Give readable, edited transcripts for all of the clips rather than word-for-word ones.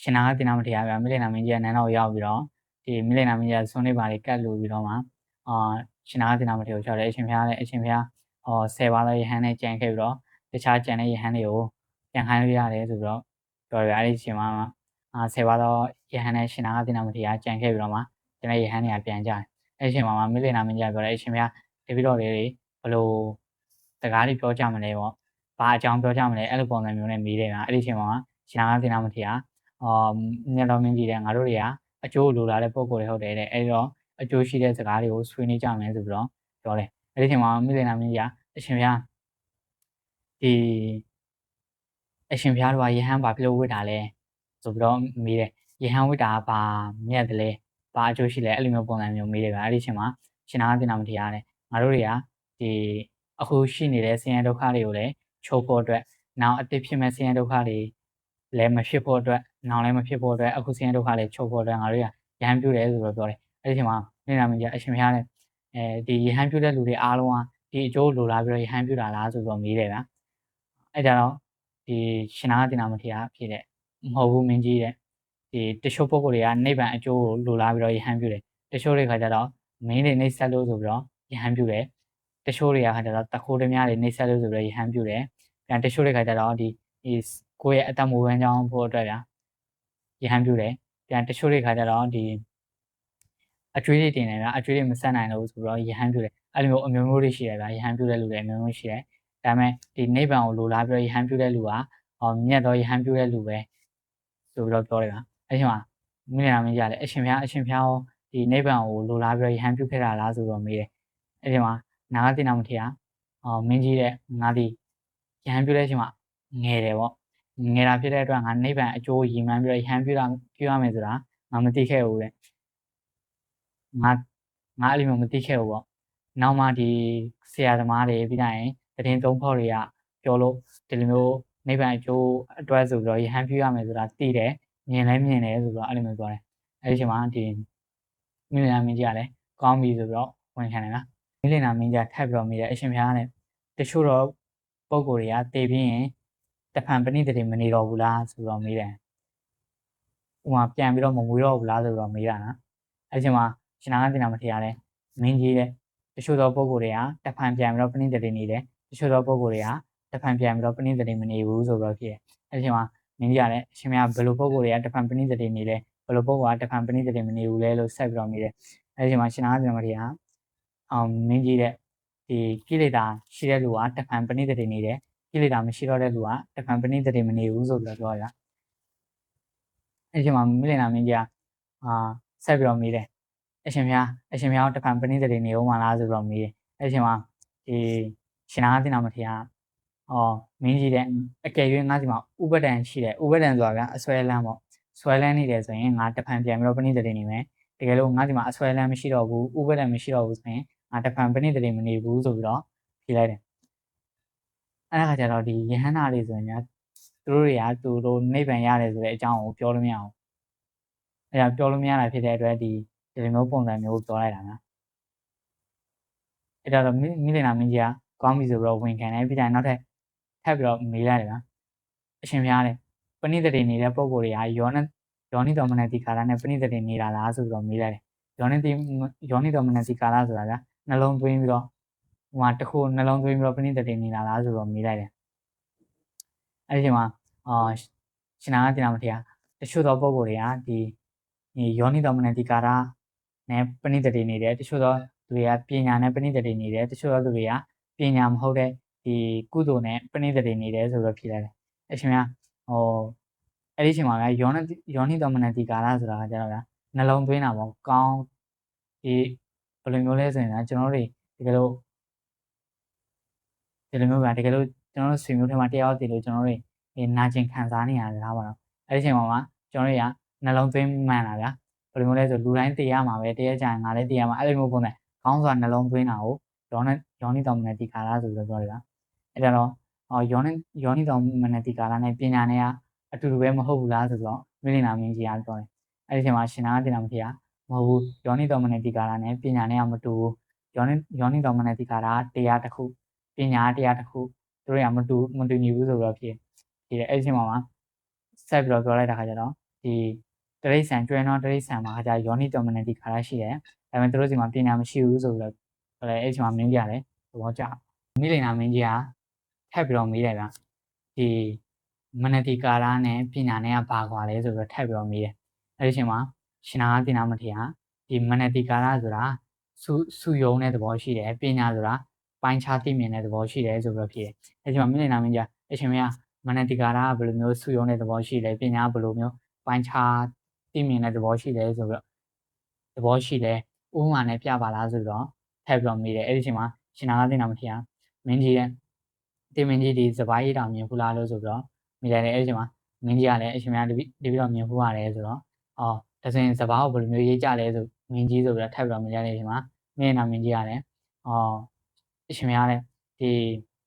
ရှင်နာကတင်နာမတရားဗျာမိလေနာမင်းကြီးကနန်းတော်ရောက်ပြီးတော့ဒီမိလေနာမင်းကြီးကဆွန်းနေပါလေကတ်လို့ပြီးတော့မှရှင်နာကတင်နာမတရားကိုချောက်တယ်အရှင်ဖျားလည်းအရှင်ဖျား10ပါးသောယဟန်နဲ့ကြံခဲ့ပြီးတော့တခြားကြံတဲ့ယဟန်တွေကိုပြန်ခိုင်းလို့ရတယ်ဆိုပြီးတော့ပြောရအဲ့ဒီအချိန်မှာ10ပါးသောယဟန်နဲ့ရှင်နာကတင်နာမတရားကြံခဲ့ပြီးတော့မှကျန်တဲ့ယဟန်တွေကပြန်ကြတယ်အဲ့ဒီအချိန်မှာမိလေနာမင်းကြီးကပြောတယ်အရှင်ဖျားတပည့်တော်တွေဘလို့စကားတွေပြောကြမလဲပေါ့ဘာအကြောင်းပြောကြမလဲအဲ့လိုပုံစံမျိုးနဲ့မေးတယ်ဗျာအဲ့ဒီအချိန်မှာရှင်နာကတင်နာမတရားမြတ်တော်မင်းကြီးတဲ့ငါတို့တွေကအကျိုးလိုလာတဲ့ပုံကိုယ်တွေဟုတ်တယ်တဲ့အဲ့တော့အကျိုးရှိတဲ့စကားတွေကိုဆွေးနွေးကြမယ်ဆိုပြီးတော့ပြောတယ်အဲ့ဒီအချိန်မှာမိလေနာမင်းကြီးကအရှင်ဖျားဒီအရှင်ဖျားတို့ကယဟန်ဘာဖြစ်လို့ဝိတာလဲဆိုပြီးတော့မေးတယ်ယဟန်ဝိတာကဘာမြတ်တယ်လဲဘာအကျိုးရှိလဲအဲ့လိုမျိုးပုံစံမျိုးမေးတယ်ဗျာအဲ့ဒီအချိန်မှာရှင်နာကတင်နာမတရားတဲ့ငါတို့တွေကဒီအခုရှိနေတဲ့ဆင်းရဲဒုက္ခတွေကိုလည်းချုပ်ဖို့အတွက်နောက်အတိတ်ဖြစ်မဲ့ဆင်းရဲဒုက္ခတွေလည်းမဖြစ်ဖို့အတွက်နောက်လည်းမဖြစ်ဖို့အတွက်အခုဆင်းရဲဒုက္ခလည်းချုပ်ဖို့အတွက်ငါတို့ရရဟန်းပြုတယ်ဆိုတော့ပြောတယ်အဲ့ဒီအချိန်မှာနေနာမင်းကြီးအရှင်ဖျားနဲ့ဒီရဟန်းပြုတဲ့လူတွေအားလုံးကဒီအကျိုးလိုလားပြီးတော့ရဟန်းပြုတာလားဆိုတော့မေးတယ်ဗျာအဲ့ကြတော့ဒီရှင်နာကတင်နာမတရားဖြစ်တဲ့မဟုတ်ဘူးမင်းကြီးတဲ့ဒီတချို့ပုဂ္ဂိုလ်တွေကနိဗ္ဗာန်အကျိုးကိုလိုလားပြီးတော့ယဟန်ပြုတယ်တချို့တွေခါကြတော့မင်းတွေနှိပ်စက်လို့ဆိုပြီးတော့ယဟန်ပြုတယ်တချို့တွေကခါကြတော့တခိုးဓမြတွေနှိပ်စက်လို့ဆိုပြီးတော့ယဟန်ပြုတယ်ပြန်တချို့တွေခါကြတော့ဒီကိုယ့်ရဲ့အတ္တမူဝမ်းကြောင်းဖို့အတွက်ဗျာယဟန်ပြုတယ်ပြန်တချို့တွေခါကြတော့ဒီအကျွေးတွေတင်တယ်ဗျာအကျွေးတွေမဆက်နိုင်လို့ဆိုပြီးတော့ယဟန်ပြုတယ်အဲ့လိုမျိုးအမျိုးမျိုးတွေရှိတယ်ဗျာယဟန်ပြုတဲ့လူတွေအမျိုးမျိုးရှိတယ်ဒါပေမဲ့ဒီနိဗ္ဗာန်ကိုလိုလားပြီးတော့ယဟန်ပြုတဲ့လူကမြတ်သောယဟန်ပြုတဲ့လူပဲဆိုပြီးတော့ပြောတယ်ဗျာအဲ့ဒီမှာမိနာမင်းကြီးလည်းအရှင်ဖျားရောဒီနိဗ္ဗာန်ကိုလိုလားပြီးတော့ယဟန်ပြုခဲ့တာလားဆိုတော့မေးတယ်အဲ့ဒီမှာနာဂတိနာမထေရမင်းကြီးတဲ့ငါဒီယဟန်ပြုတဲ့အချိန်မှာငယ်တယ်ပေါ့ငယ်တာဖြစ်တဲ့အတွက်ငါနိဗ္ဗာန်အကျိုးရည်မှန်းပြီးတော့ယဟန်ပြုရမယ်ဆိုတာငါမသိခဲ့ဘူးတဲ့ငါအဲ့လိုမျိုးမသိခဲ့ဘူးပေါ့နောက်မှဒီဆရာသမားတွေပြီးတိုင်းသတင်းသုံးဖောက်တွေကပြောလို့ဒီလိုမျိုးနိဗ္ဗာန်အကျိုးအတွက်ဆိုပြီးတော့ယဟန်ပြုရမယ်ဆိုတာသိတယ်မြင်တယ်ဆိုတော့အဲ့လိုမျိုးပြောတယ်အဲ့ဒီအချိန်မှာဒီမိလင်နာမင်းကြီးကလည်းကောင်းပြီဆိုပြီးတော့ဝန်ခံတယ်နော်မိလင်နာမင်းကြီးထပ်ပြီးတော့မိတယ်အရှင်ဘုရားနဲ့တချို့တော့ပုံကိုယ်တွေကတေပြီးရင်တဖန်ပဏိတတိမနေတော့ဘူးလားဆိုတော့မေးတယ်ဥမာပြန်ပြီးတော့မမွေးတော့ဘူးလားဆိုတော့မေးတာနော်အဲ့ဒီအချိန်မှာရှင်နာကတင်နာမထေရလည်းမင်းကြီးတဲ့တချို့သောပုံကိုယ်တွေကတဖန်ပြန်ပြီးတော့ပဏိတတိနေတယ်တချို့သောပုံကိုယ်တွေကတဖန်ပြန်ပြီးတော့ပဏိတတိမနေဘူးဆိုတော့ဖြစ်တယ်အဲ့ဒီအချိန်မှာမင်းကြီးကလည်းအရှင်ဘုရားဘယ်လိုပုံကိုယ်တွေကတဖန်ပဏိတတိနေလဲဘယ်လိုပုံကတဖန်ပဏိတတိမနေဘူးလဲလို့ဆက်ပြီးတော့မိတယ်အဲ့ဒီမှာရှင်နာကတင်နာမထေရမင်းကြီးတဲ့ဒီကိလေသာရှိတဲ့လူကတဖန်ပဏိတတိနေတယ်ကိလေသာမရှိတော့တဲ့လူကတဖန်ပဏိတတိမနေဘူးဆိုပြီးတော့ပြောရတာအဲ့ဒီမှာမိလင်နာမင်းကြီးဆက်ပြီးတော့မိတယ်အရှင်ဘုရားတဖန်ပဏိတတိနေဦးမှာလားဆိုတော့မိတယ်အဲ့ဒီမှာဒီရှင်နာကတင်နာမထေရမင်းကြီးတဲ့အကယ်၍ငါ့စီမှာဥပဒံရှိတယ်ဥပဒံဆိုတာကအစွဲလန်းပေါ့ဆွဲလန်းနေတယ်ဆိုရင်ငါတဖန်ပြန်ပြီးတော့ပဏိတတိနေမယ်တကယ်လို့ငါ့စီမှာအဆွဲလန်းမရှိတော့ဘူးဥပဒံမရှိတော့ဘူးဆိုရင်ငါတဖန်ပဏိတတိမနေဘူးဆိုပြီးတော့ဖြေလိုက်တယ်အဲ့ဒါကကြတော့ဒီယဟန္တာလေးဆိုရင်ညာသူတို့နိဗ္ဗာန်ရတယ်ဆိုတဲ့အကြောင်းကိုပြောလို့မရအောင်အဲ့ဒါပြောလို့မရတာဖြစ်တဲ့အတွက်ဒီလိုမျိုးပုံစံမျိုးပြောလိုက်တာနော်အဲ့တော့မိလင်နာမင်းကြီးကကောင်းပြီဆိုတော့ဝန်ခံတယ်ပြီးတိုင်းနောက်ထပ်ထပ်ပြီးတော့မေးလိုက်တယ်ဗျာအရှင်ဘုရားတဲ့ပဏိတတိနေတဲ့ပုံကိုယ်တွေကယောနိတော်မနတိကာလနဲ့ပဏိတတိနေတာလားဆိုပြီးတော့မေးလိုက်တယ်ယောနိတော်မနတိကာလဆိုတာကနှလုံးသွင်းပြီးတော့ဟိုမှာတစ်ခုနှလုံးသွင်းပြီးတော့ပဏိတတိနေတာလားဆိုတော့မေးလိုက်တယ်အဲ့ဒီချိန်မှာရှင်နာကတင်နာမထေရတချို့သောပုံကိုယ်တွေကဒီယောနိတော်မနတိကာလနဲ့ပဏိတတိနေတယ်တချို့သောသူတွေကပညာနဲ့ပဏိတတိနေတယ်တချို့သောသူတွေကပညာမဟုတ်တဲ့ဒီကုသိုလ်နဲ့ပဏိတတိနေတယ်ဆိုတော့ဖြေလိုက်တယ်အရှင်များအဲ့ဒီချိန်မှာဗျာယောနိတော်မနတိကာလဆိုတာကကျတော့ဗျာနှလုံးသွင်းတာပေါ့ကောင်းဒီဘယ်လိုမျိုးလဲဆိုရင်ကျွန်တော်တို့တကယ်လို့ဒီလိုမျိုးဗျာတကယ်လို့ကျွန်တော်တို့ဆွေမျိုးထဲမှာတယောက်တည်းလို့ကျွန်တော်တို့နာကျင်ခံစားနေရတယ်လားပါတော့အဲ့ဒီချိန်မှာကျွန်တော်တို့ကနှလုံးသွင်းမှန်တာဗျာဘယ်လိုမျိုးလဲဆိုလူတိုင်းတည်ရမှာပဲတည်ရကြရင်ငါလည်းတည်ရမှာအဲ့လိုမျိုးပုံစံကောင်းစွာနှလုံးသွင်းတာကိုယောနိတော်မနတိကာလဆိုပြီးပြောတယ်ဗျာအဲ့တော့ယောနိတော်မနတိကာလနဲ့ပညာနဲ့ကအတူတူပဲမဟုတ်ဘူးလားဆိုတော့မိလင်နာမင်းကြီးကပြောတယ်အဲ့ဒီချိန်မှာရှင်နာကတင်နာမထေရမဟုတ်ဘူးယောနိတော်မနတိကာလနဲ့ပညာနဲ့ကမတူဘူးယောနိတော်မနတိကာလတရားတစ်ခုပညာတရားတစ်ခုသူတို့ကမတူညီဘူးဆိုတော့ဖြစ်တယ်အဲ့ဒီချိန်မှာဆက်ပြီးတော့ပြောလိုက်တာခါကျတော့ ဒီတရိษံကျွဲနော်တရိษံမှာကြာယောနိတော်မနတိကာရရှိတယ်ဒါပေမဲ့သူတို့စီမှာပညာမရှိဘူးဆိုပြီးတော့အဲ့ဒီမှာမင်းကြီးရတယ်သဘောကျမိလိန်နာမင်းကြီးကထပ်ပြီးတော့မေးတယ်ဗျဒီမနတိကာရနဲ့ပညာနဲ့ကဘာကွာလဲဆိုပြီးတော့ထပ်ပြီးတော့မေးတယ်အဲ့ဒီအချိန်မှာရှင်နာသင်္နာမထေရဒီမနတိကာရဆိုတာစုယုံတဲ့သဘောရှိတယ်ပညာဆိုတာပိုင်းခြားသိမြင်တဲ့သဘောရှိတယ်ဆိုပြီးတော့ဖြစ်တယ်အဲ့ဒီမှာမိလိန်နာမင်းကြီးအရှင်မင်းကမနတိကာရကဘယ်လိုမျိုးစုယုံတဲ့သဘောရှိလဲပညာဘယ်လိုမျိုးပိုင်းခြားသိမြင်တဲ့သဘောရှိတယ်ဆိုပြီးတော့သဘောရှိတယ်ဥပမာနဲ့ပြပါလားဆိုတော့ထပ်ပြီးတော့မေးတယ်အဲ့ဒီအချိန်မှာရှင်နာသင်္နာမထေရမင်းကြီးရဲ့တင်မင်းကြီးဒီစပိုင်းရေးတောင်မြင်ဖူးလားလို့ဆိုပြီးတော့မိလိုက်တယ်အဲ့ဒီအချိန်မှာမင်းကြီးကလည်းအရှင်မင်းတပည့်တော်မြင်ဖူးရတယ်ဆိုတော့တစင်စဘာကိုဘယ်လိုမျိုးရေးကြလဲဆိုမင်းကြီးဆိုပြီးတော့ထပ်ပြီးတော့မြင်ရတဲ့အချိန်မှာမင်းနာမင်းကြီးကလည်းအရှင်မင်းကလည်းဒီ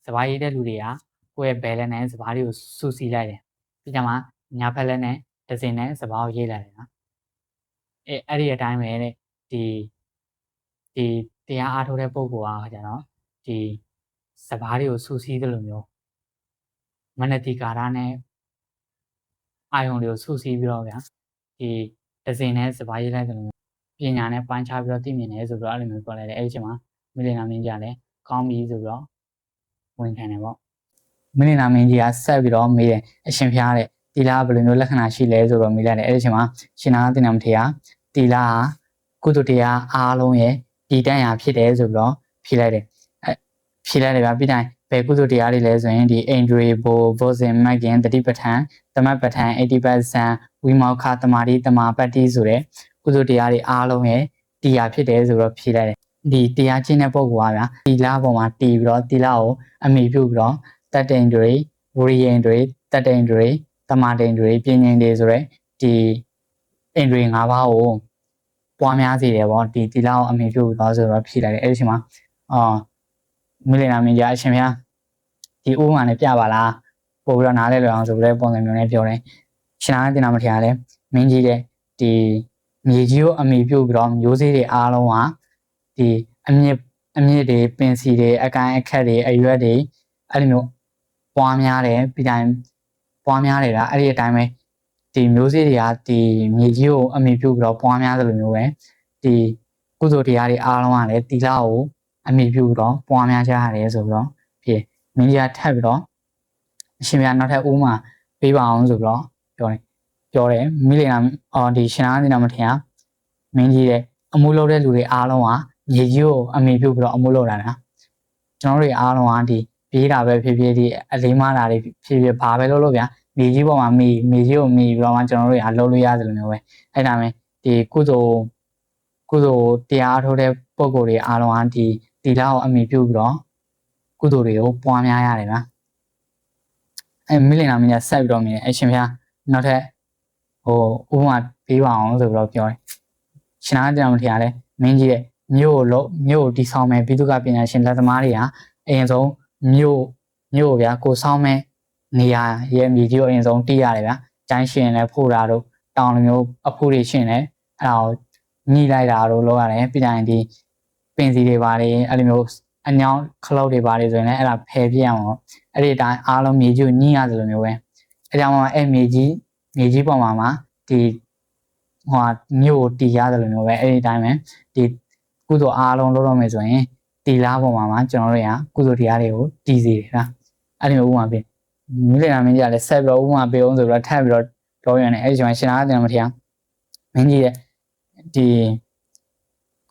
စဘာရေးတဲ့လူတွေကကိုယ့်ရဲ့ဘဲလက်နဲ့စဘာတွေကိုစူစီလိုက်တယ်ပြီးကြမှာညာဖက်လက်နဲ့တစင်နဲ့စဘာကိုရေးလိုက်တယ်နော်အဲ့ဒီအတိုင်းပဲတဲ့ဒီတရားအားထုတ်တဲ့ပုံကကျတော့ဒီစဘာတွေကိုစူစီတယ်လို့မျိုးမနတိကာရနဲ့အာယုံတွေကိုစူစီပြီးတော့ဗျာဒီဒဇင်နဲ့စပါးရေးလိုက်တယ်လို့ပညာနဲ့ပိုင်းခြားပြီးတော့သိမြင်တယ်ဆိုတော့အဲ့လိုမျိုးပြောလိုက်တယ်အဲ့ဒီအချိန်မှာမိလိန်နာမင်းကြီးကလည်းကောင်းပြီဆိုပြီးတော့ဝန်ခံတယ်ပေါ့မိလိန်နာမင်းကြီးကဆက်ပြီးတော့မေးတယ်အရှင်ဖျားတဲ့တီလာဘယ်လိုမျိုးလက္ခဏာရှိလဲဆိုတော့မေးလိုက်တယ်အဲ့ဒီအချိန်မှာရှင်နာသင်္နာမထေရတီလာကုသတရားအားလုံးရဲ့တည်တံ့ရာဖြစ်တယ်ဆိုပြီးတော့ဖြေလိုက်တယ်ဖြေလိုက်တယ်ဗျာပြီးတိုင်းဘယ်ကုသတရားတွေလဲဆိုရင်ဒီအိန္ဒြေဘောဇင်မဂ္ဂင်တတိပဋ္ဌာန်သမတ်ပဋ္ဌာန်80%ဝိမောက္ခတမာတိတမာပတ္တိဆိုတဲ့ကုသိုလ်တရားတွေအားလုံးရဲ့တရားဖြစ်တယ်ဆိုတော့ဖြေလိုက်တယ်ဒီတရားချင်းတဲ့ပုဂ္ဂိုလ်ကဗျာတီလာပေါ်မှာတီးပြီးတော့တီလာကိုအမိပြုပြီးတော့တတ္တိန်တွေဝရိယင်တွေတတ္တိန်တွေတမာတိန်တွေပြင်းငင်တွေဆိုတဲ့ဒီအိန္ဒြေ၅ပါးကိုပွားများစေတယ်ပေါ့ဒီတီလာကိုအမိပြုပြီးတော့ဆိုတော့ဖြေလိုက်တယ်အဲ့ဒီအချိန်မှာမိလိန်နာမင်းကြီးအရှင်ဘုရားဒီဥပမာနဲ့ပြပါလားပို့ပြီးတော့နားလဲလွယ်အောင်ဆိုပြီးတော့ပုံစံမျိုးနဲ့ပြောတယ်ရှင်နာသင်္နာမထေရလည်းမင်းကြီးတဲ့ဒီမြေကြီးကိုအမိပြုပြီးတော့မျိုးစေ့တွေအားလုံးကဒီအမြင့်တွေပင်စီတွေအကိုင်းအခက်တွေအရွက်တွေအဲ့လိုမျိုးပွားများတယ်ပြီးတိုင်းပွားများတယ်လားအဲ့ဒီအတိုင်းပဲဒီမျိုးစေ့တွေကဒီမြေကြီးကိုအမိပြုပြီးတော့ပွားများသလိုမျိုးပဲဒီကုသိုလ်တရားတွေအားလုံးကလည်းတီလာကိုအမိပြုပြီးတော့ပွားများကြရတယ်ဆိုပြီးတော့ဖြစ်မင်းကြီးကထပ်ပြီးတော့အရှင်ဘုရားနောက်ထပ်ဥမာပေးပါအောင်ဆိုပြီးတော့ပြောတယ်မိလိန်နာဒီရှင်နာသင်္နာမထေရမင်းကြီးတဲ့အမှုလုပ်တဲ့လူတွေအားလုံးကမြေကြီးကိုအမိပြုပြီးတော့အမှုလုပ်တာလားကျွန်တော်တို့အားလုံးကဒီပြေးတာပဲဖြစ်ဖြစ်ဒီအလေးမတာတွေဖြစ်ဖြစ်ဘာပဲလုပ်လို့ဗျာမြေကြီးပေါ်မှာမြေကြီးကိုမိပြီးတော့မှကျွန်တော်တို့ကလှုပ်လို့ရတယ်လို့မျိုးပဲအဲ့ဒါမှဒီကုသိုလ်တရားထုတ်တဲ့ပုံကိုယ်တွေအားလုံးကဒီတီလာကိုအမိပြုပြီးတော့ကုသိုလ်တွေကိုပွားများရတယ်ဗျာမိလိန်နာမင်းကြီးဆက်ပြီးတော့မြင်အရှင်ဘုရားနောက်ထပ်ဥပမာပေးပါအောင်ဆိုပြီးတော့ပြောတယ်ရှင်နာသင်္နာမထေရလည်းမင်းကြီးရဲ့မြို့တီဆောင်မယ်ပိသုကပညာရှင်လက်သမားတွေကအရင်ဆုံးမြို့ဗျာကိုဆောင်မယ်နေရာရဲ့မြေကြီးကိုအရင်ဆုံးတီးရတယ်ဗျာကျိုင်းရှင်လည်းဖို့တာတို့တောင်လိုမျိုးအဖို့တွေရှင်လည်းအဲ့ဒါကိုညှိလိုက်တာတို့လုပ်ရတယ်ပြီးတိုင်းဒီပင်စီတွေပါတယ်အဲ့လိုမျိုးအညောင်းခလုတ်တွေပါတယ်ဆိုရင်လည်းအဲ့ဒါဖယ်ပြရအောင်ပေါ့အဲ့ဒီတိုင်းအားလုံးမြေကြီးကိုညှိရတယ်လို့မျိုးပဲအဲကြောင့်မှအဲ့မြေကြီးပေါ်မှာဒီမြို့ကိုတီရတယ်လို့မျိုးပဲအဲ့ဒီတိုင်းပဲဒီကုသိုလ်အားလုံးလုပ်တော့မယ်ဆိုရင်တီလာပေါ်မှာကျွန်တော်တို့ကကုသိုလ်တရားတွေကိုတီးစေတယ်နော်အဲ့ဒီမျိုးဥပမာပေးမိလိန်နာမင်းကြီးကလည်းဆက်ပြီးတော့ဥပမာပေးအောင်ဆိုပြီးတော့ထပ်ပြီးတော့ပြောရတယ်အဲ့ဒီချိန်မှာရှင်နာသင်္နာမထေရမင်းကြီးရဲ့ဒ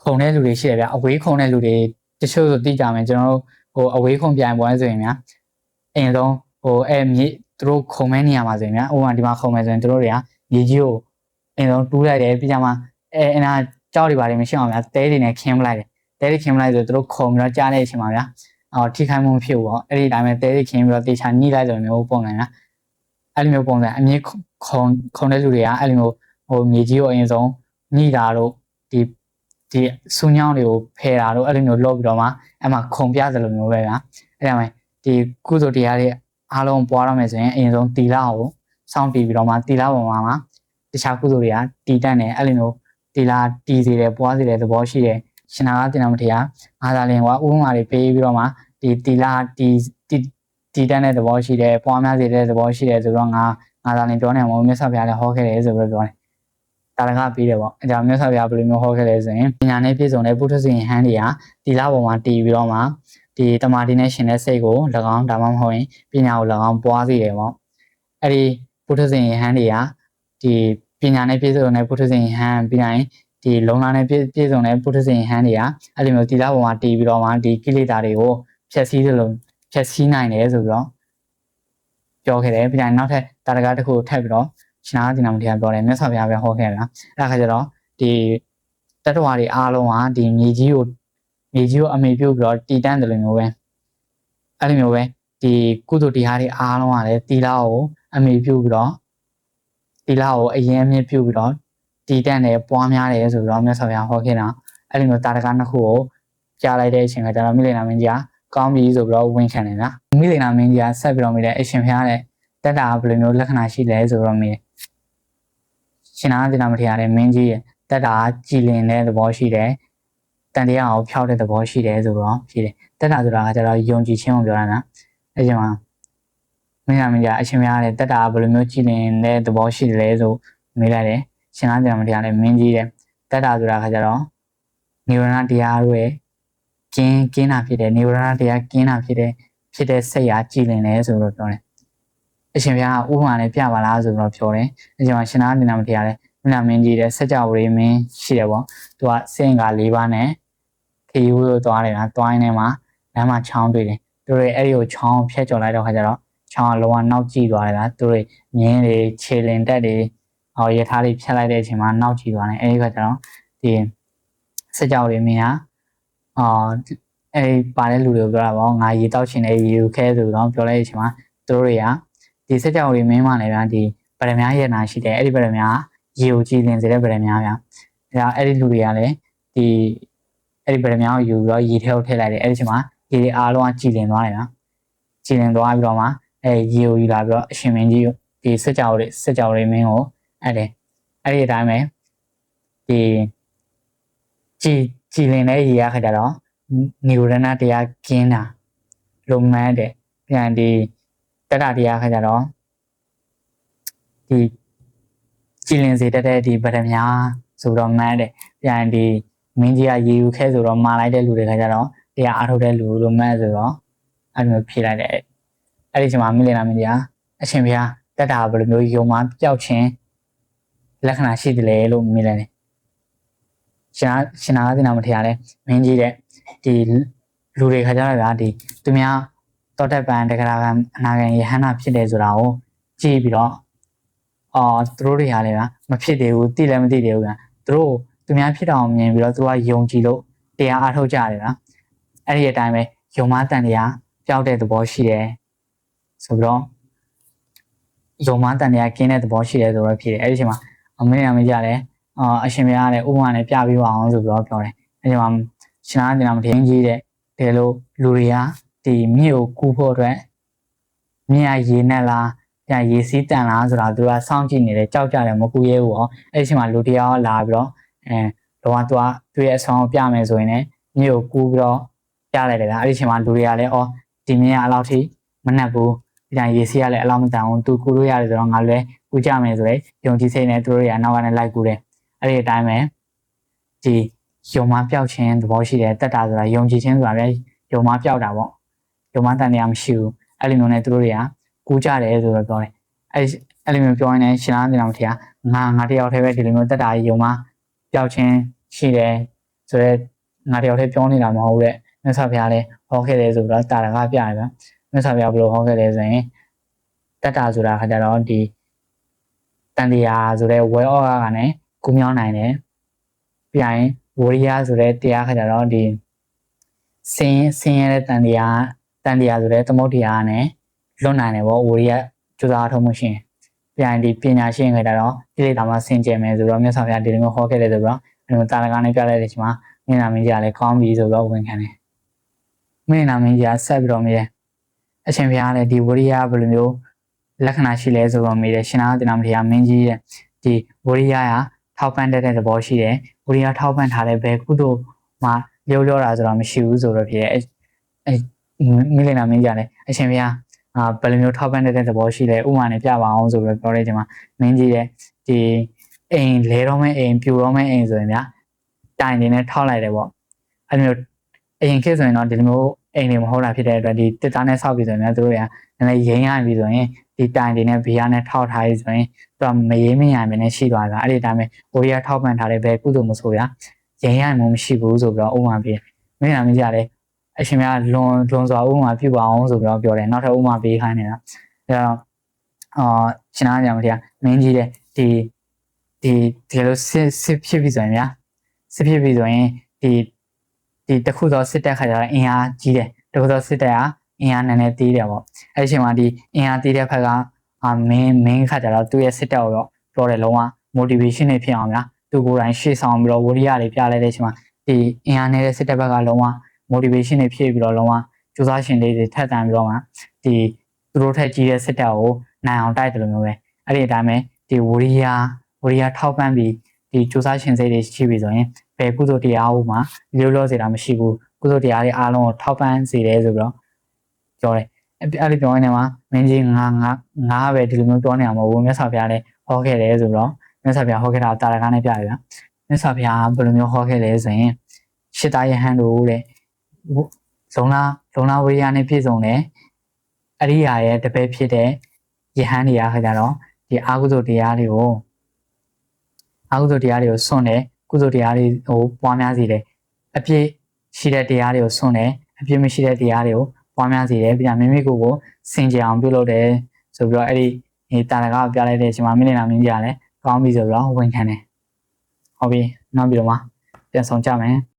ီခုံတဲ့လူတွေရှိတယ်ဗျအဝေးခုံတဲ့လူတွေတချို့ဆိုသိကြမယ်ကျွန်တော်တို့အဝေးခုံပြိုင်ပွဲဆိုရင်များအရင်ဆုံးမြေသူတို့ခုံမဲ့နေရာမှာဆိုရင်များဥပမာဒီမှာခုံမဲ့ဆိုရင်သူတို့တွေကမြေကြီးကိုအရင်ဆုံးတူးလိုက်တယ်ပြီးကြမှာအနာကြောက်တွေပါတယ်မရှိအောင်ဗျတဲတွေနဲ့ခင်းပလိုက်တယ်တဲတွေခင်းပလိုက်ဆိုသူတို့ခုံပြီးတော့ကြားတဲ့အချိန်မှာဗျထိခိုက်မှုမဖြစ်ဘူးပေါ့အဲ့ဒီတိုင်းပဲတဲတွေခင်းပြီးတော့တေချာညှိလိုက်ဆိုမျိုးပုံစံဗျအဲ့လိုမျိုးပုံစံအမြင့်ခုံတဲ့လူတွေကအဲ့လိုမျိုးမြေကြီးကိုအရင်ဆုံးညှိတာတို့ဒီဆူညောင်းတွေကိုဖယ်တာတို့အဲ့လိုမျိုးလုပ်ပြီးတော့မှအဲ့မှာခုံပြသလိုမျိုးပဲဗျာအဲ့ဒါမှဒီကုသိုလ်တရားတွေအားလုံးပွားရမယ်ဆိုရင်အရင်ဆုံးတီလာကိုစောင့်တည်ပြီးတော့မှတီလာပေါ်မှာတခြားကုသိုလ်တွေကတည်တတ်တယ်အဲ့လိုမျိုးတီလာတည်စေတယ်ပွားစေတယ်သဘောရှိတယ်ရှင်နာသင်္နာမထေရအားသာလင်ကဥပမာတွေပေးပြီးတော့မှဒီတီလာတည်တတ်တဲ့သဘောရှိတယ်ပွားများစေတဲ့သဘောရှိတယ်ဆိုတော့ငါ ငါသာလင်ပြောနေမှာမြတ်စွာဘုရားလည်းဟောခဲ့တယ်ဆိုပြီးပြောတယ်တာရကပြီးတယ်ပေါ့အဲကြောင့်မြတ်စွာဘုရားဘယ်လိုမျိုးဟောခဲ့လဲဆိုရင်ပညာနဲ့ပြည့်စုံတဲ့ပုထုဇဉ်ဟန်တွေကတီလာပေါ်မှာတည်ပြီးတော့မှဒီတမာတိနဲ့ရှင်တဲ့စိတ်ကို၎င်းဒါမှမဟုတ်ရင်ပညာကို၎င်းပွားစေတယ်ပေါ့အဲ့ဒီပုထုဇဉ်ဟန်တွေကဒီပညာနဲ့ပြည့်စုံတဲ့ပုထုဇဉ်ဟန်ပြီးရင်ဒီလုံလာနဲ့ပြည့်စုံတဲ့ပုထုဇဉ်ဟန်တွေကအဲ့လိုမျိုးတီလာပေါ်မှာတည်ပြီးတော့မှဒီကိလေသာတွေကိုဖျက်ဆီးသလိုဖျက်ဆီးနိုင်တယ်ဆိုပြီးတော့ပြောခဲ့တယ်ပြီးရင်နောက်ထပ်တာရကတစ်ခုထပ်ပြီးတော့ရှင်နာသီနာမထေရပြောတယ်မြတ်စွာဘုရားပဲဟောခဲ့တာအဲ့ဒါခါကျတော့ဒီတတ္တဝါတွေအားလုံးကဒီမြေကြီးကိုအမိပြုပြီးတော့တည်တံ့တယ်လို့မျိုးပဲအဲ့လိုမျိုးပဲဒီကုသိုလ်တရားတွေအားလုံးကလည်းသီလကိုအမိပြုပြီးတော့သီလကိုအရင်အမြင့်ပြုပြီးတော့တည်တံ့တယ်ပွားများတယ်ဆိုပြီးတော့မြတ်စွာဘုရားဟောခဲ့တာအဲ့လိုမျိုးတာရကနှစ်ခုကိုကြားလိုက်တဲ့အချိန်ကကျတော့မိလိန်နာမင်းကြီးကကောင်းပြီဆိုပြီးတော့ဝန်ခံတယ်ဗျာမိလိန်နာမင်းကြီးကဆက်ပြီးတော့မိတဲ့အရှင်ဘုရားတဲ့တတ္တာဘယ်လိုမျိုးလက္ခဏာရှိလဲဆိုတော့မိရှင်နာသီနာမထေရတဲ့မင်းကြီးရဲ့တတ္တာကြည်လင်တဲ့သဘောရှိတယ်တန်တရားကိုဖျောက်တဲ့သဘောရှိတယ်ဆိုတော့ဖြစ်တယ်တတ္တာဆိုတာကကျတော့ယုံကြည်ခြင်းကိုပြောတာနော်အဲ့ဒီမှာမင်းကြီးအရှင်ဘုရားတဲ့တတ္တာဘယ်လိုမျိုးကြည်လင်တဲ့သဘောရှိတယ်လဲဆိုမေးလိုက်တယ်ရှင်နာသီနာမထေရတဲ့မင်းကြီးတဲ့တတ္တာဆိုတာကကျတော့နိဗ္ဗာန်တရားရဲ့ကင်းတာဖြစ်တယ်နိဗ္ဗာန်တရားကင်းတာဖြစ်တဲ့စိတ်အားကြည်လင်တယ်ဆိုတော့ပြောတယ်အရှင်ဘုရားဥပမာနဲ့ပြပါလားဆိုတော့ပြောတယ်အရှင်ရှင်နာသီနာမထေရတဲ့မင်းမင်းကြီးတဲ့စัจ java မင်းရှိတယ်ပေါ့သူကစင်က၄ပါးနဲ့ခရီးဝေးသွားတယ်နော်တွိုင်းထဲမှာလမ်းမှာချောင်းတွေ့တယ်သူတွေအဲ့ဒီကိုချောင်းဖြတ်ကျော်လိုက်တော့ခါကျတော့ချောင်းကလုံးဝနောက်ကျသွားတယ်လားသူတွေမြင်းတွေခြေလင်တက်တွေရထားတွေဖြတ်လိုက်တဲ့အချိန်မှာနောက်ကျသွားတယ်အဲ့ဒီခါကျတော့ဒီစัจ java မင်းကအဲ့ပါတဲ့လူတွေကိုပြောတာပေါ့ငါရေတောက်ချင်တယ်ရေကိုခဲဆိုတော့ပြောလိုက်တဲ့အချိန်မှာသူတို့တွေကဒီစัจ java မင်းမှလည်းဗျာဒီဗရမ ्या ရဲ့နာရှိတယ်အဲ့ဒီဗရမ ्या ရေကိုကြည်လင်စေတဲ့ဗရမ ्या ဗျာအဲ့ဒီလူတွေကလည်းဒီအဲ့ဒီဗရမ ्या ကိုယူပြီးတော့ရေထဲကိုထည့်လိုက်တယ်အဲ့ဒီချိန်မှာရေတွေအားလုံးကကြည်လင်သွားတယ်ဗျာကြည်လင်သွားပြီးတော့မှရေကိုယူလာပြီးတော့အရှင်မင်းကြီးဒီစัจ java မင်းကိုအဲ့ဒီအတိုင်းပဲဒီကြည်လင်တဲ့ရေရခါကြတော့နိဝရဏတရားကင်းတာလုံမှန်းတယ်ပြန်ဒီတတ္တတရားခါကြတော့ဒီကြည်လင်စေတတ်တဲ့ဒီဗရမ ्या ဆိုတော့မှန်းတယ်ပြန်ဒီမင်းကြီးကရေယူခဲဆိုတော့မာလိုက်တဲ့လူတွေခါကြတော့တရားအားထုတ်တဲ့လူလိုမှန်းဆိုတော့အဲ့လိုဖြေလိုက်တယ်အဲ့ဒီချိန်မှာမိလင်နာမင်းကြီးကအရှင်ဘုရားတတ္တဘယ်လိုမျိုးယုံမှပျောက်ခြင်းလက္ခဏာရှိတယ်လေလို့မိလိုက်တယ်ရှင်နာသီနာမထေရလည်းမင်းကြီးတဲ့ဒီလူတွေခါကြတော့ဗျာဒီသူများတောတက်ပန်တက္ကရာကအနာဂံယဟန္တာဖြစ်တယ်ဆိုတာကိုကြည့်ပြီးတော့သူတို့တွေကလည်းဗျာမဖြစ်သေးဘူးသိလည်းမသိသေးဘူးဗျာသူများဖြစ်အောင်မြင်ပြီးတော့သူကယုံကြည်လို့တရားအားထုတ်ကြတယ်ဗျာအဲ့ဒီအတိုင်းပဲယုံမတန်တရားပျောက်တဲ့သဘောရှိတယ်ဆိုပြီးတော့ယုံမတန်တရားကင်းတဲ့သဘောရှိတယ်ဆိုတော့ဖြစ်တယ်အဲ့ဒီအချိန်မှာမင်းနာမကြတယ်အရှင်ဘုရားလည်းဥပမာနဲ့ပြပေးပါအောင်ဆိုပြီးတော့ပြောတယ်အဲ့ဒီမှာရှင်နာသီနာမထေရကြီးတဲ့ဒီလိုလူတွေကဒီမြစ်ကိုကူးဖို့အတွက်မြစ်ရေနဲ့လားပြန်ရေစီးတန်လားဆိုတာသူကစောင့်ကြည့်နေတယ်ကြောက်ကြတယ်မကူရဲဘူးဟောအဲ့ဒီအချိန်မှာလူတယောက်လာပြီးတော့တော့သူရဲ့အဆောင်ကိုပြမယ်ဆိုရင်လည်းမြစ်ကိုကူးပြီးတော့ပြလိုက်တယ်ဗျာအဲ့ဒီအချိန်မှာလူတွေကလည်းဒီမြစ်ကအလောက်ထိမနှက်ဘူးပြန်ရေစီးရလည်းအလောက်မတန်ဘူးသူကူးလို့ရတယ်ဆိုတော့ငါလည်းကူးကြမယ်ဆိုရင်ယုံကြည်စိတ်နဲ့သူတို့တွေကနောက်ကနေလိုက်ကူးတယ်အဲ့ဒီအတိုင်းပဲဒီယုံမပျောက်ခြင်းသဘောရှိတယ်တတ္တာဆိုတာယုံကြည်ခြင်းဆိုတာပဲယုံမပျောက်တာပေါ့ယုံမတန်တရားမရှိဘူးအဲ့လိုမျိုးနဲ့သူတို့တွေကကူးကြတယ်ဆိုတော့ပြောတယ်အဲ့လိုမျိုးပြောရင်လည်းရှင်နာသီနာမထေရငါတယောက်တည်းပဲဒီလိုမျိုးတတ္တာယုံမပျောက်ခြင်းရှိတယ်ဆိုတော့ငါတယောက်တည်းပြောနေတာမဟုတ်တဲ့မြတ်စွာဘုရားလည်းဟောခဲ့တယ်ဆိုတော့တာရကပြတယ်ဗျမြတ်စွာဘုရားဘယ်လိုဟောခဲ့လဲဆိုရင်တတ္တာဆိုတာခါကြတော့ဒီတန်တရားဆိုတဲ့ဝဲဩဃကနေကူးမြောင်းနိုင်တယ်ပြန်ရင်ဝရိယဆိုတဲ့တရားခါကြတော့ဒီဆင်းရဲတဲ့တန်တရားဆိုတဲ့သမုဒ္ဒရာနဲ့လွတ်နိုင်တယ်ပေါ့ဝရိယကြိုးစားထုတ်မှုရှင်ပြန်ဒီပညာရှင်ခါကြတော့ဒီလေတာမှာဆင်ကျင်မယ်ဆိုတော့မြတ်စွာဘုရားဒီလိုမျိုးဟောခဲ့တယ်ဆိုတော့အဲ့လိုတာရကနဲ့ပြလိုက်တဲ့အချိန်မှာမင်းနာမင်းကြီးကလည်းကောင်းပြီဆိုတော့ဝန်ခံတယ်မင်းနာမင်းကြီးကဆက်ပြီးတော့မြည်အရှင်ဘုရားလည်းဒီဝရိယဘယ်လိုမျိုးလက္ခဏာရှိလဲဆိုတော့မြည်တယ်ရှင်နာသီနာမထေရမင်းကြီးရဲ့ဒီဝရိယကထောက်ပံ့တဲ့သဘောရှိတယ်ဝရိယထောက်ပံ့ထားတဲ့ဘယ်ကုသိုလ်မှလျောတာဆိုတော့မရှိဘူးဆိုတော့ဖြစ်ရဲ့မိလင်နာမင်းကြီးကလည်းအရှင်ဘုရား ဘယ်လိုမျိုးထောက်ပံ့တဲ့သဘောရှိလဲဥပမာနဲ့ပြပါအောင်ဆိုပြီးပြောတဲ့ချိန်မှာမင်းကြီးရဲ့ဒီအိမ်လဲတော့မဲ့အိမ်ပြိုတော့မဲ့အိမ်ဆိုရင်ဗျာတိုင်နေနဲ့ထောက်လိုက်တယ်ပေါ့အဲ့လိုမျိုးအရင်ခေတ်ဆိုရင်တော့ဒီလိုမျိုးအိမ်တွေမဟုတ်တာဖြစ်တဲ့အတွက်ဒီတစ်သားနဲ့ဆောက်ပြီးဆိုရင်သူတို့ကလည်းရိမ့်ရပြီဆိုရင်ဒီတိုင်တွေနဲ့ဘီယာနဲ့ထောက်ထားပြီးဆိုရင်သူကမရေးမရမနဲ့ရှိသွားတာအဲ့ဒီတိုင်းပဲဝီယာထောက်ပံ့ထားတဲ့ဘယ်ကုသိုလ်မဆိုဗျာရိမ့်ရမှမရှိဘူးဆိုပြီးတော့ဥပမာပြမင်းနာမကြတယ်အရှင်များလွန်စွာဥပမာပြုပါအောင်ဆိုပြီးတော့ပြောတယ်နောက်ထပ်ဥပမာပေးခိုင်းနေတာအဲ့တော့ရှင်နာကြမတရားမင်းကြီးတဲ့ဒီလိုစစ်ဖြစ်ပြီဆိုရင်ဗျာစစ်ဖြစ်ပြီဆိုရင်ဒီတခုသောစစ်တပ်ခါကျတော့အင်အားကြီးတယ်တခုသောစစ်တပ်ကအင်အားနည်းနည်းသေးတယ်ပေါ့အဲ့ဒီအချိန်မှာဒီအင်အားသေးတဲ့ဘက်ကမင်းခါကျတော့သူ့ရဲ့စစ်တပ်ကိုတော့ပြောတယ်လုံးဝ motivation တွေဖြစ်အောင်ဗျာသူကိုယ်တိုင်ရှေ့ဆောင်ပြီးတော့ဝရိယတွေပြလိုက်တဲ့အချိန်မှာဒီအင်အားနည်းတဲ့စစ်တပ်ဘက်ကလုံးဝ motivation တွေဖြစ်ပြီးတော့လုံးဝစူးစမ်းရှင်လေးတွေထက်သန်ပြီးတော့မှဒီသူတို့ထက်ကြီးတဲ့စစ်တပ်ကိုနိုင်အောင်တိုက်တယ်လို့မျိုးပဲအဲ့ဒီအတိုင်းပဲဒီဝရိယထောက်ပံ့ပြီးဒီစူးစမ်းရှင်စိတ်တွေရှိပြီဆိုရင်ဘယ်ကုသိုလ်တရားဟုတ်မှာလို့လို့စေတာမရှိဘူးကုသိုလ်တရားတွေအားလုံးကိုထောက်ပံ့စေတယ်ဆိုပြီးတော့ပြောတယ်အဲ့ဒီပြောရင်းနဲ့မှာမင်းကြီးငါပဲဒီလိုမျိုးပြောနေအောင်မဟုတ်ဘူးမြတ်စွာဘုရားလည်းဟောခဲ့တယ်ဆိုတော့မြတ်စွာဘုရားဟောခဲ့တာတာရကနဲ့ပြရဗျာမြတ်စွာဘုရားဘယ်လိုမျိုးဟောခဲ့လဲဆိုရင်ရှစ်သားယဟန်တို့တဲ့လုံလာဝိရိယနဲ့ပြည့်စုံတယ်အရိယာရဲ့တပည့်ဖြစ်တဲ့ယဟန်တွေကခါကြတော့ဒီအာဟုဇုတရားတွေကိုစွန့်တယ်ကုသိုလ်တရားတွေကိုပွားများစေတယ်အပြည့်ရှိတဲ့တရားတွေကိုစွန့်တယ်အပြည့်မရှိတဲ့တရားတွေကိုပွားများစေတယ်ပြီးတော့မိမိကိုယ်စင်ကြယ်အောင်ပြုလုပ်တယ်ဆိုပြီးတော့အဲ့ဒီတာရကပြလိုက်တဲ့အချိန်မှာမိနေတာမင်းကြီးကလည်းကောင်းပြီဆိုပြီးတော့ဝန်ခံတယ်ဟုတ်ပြီနောက်ပြီးတော့မှပြန်ဆောင်ကြမယ်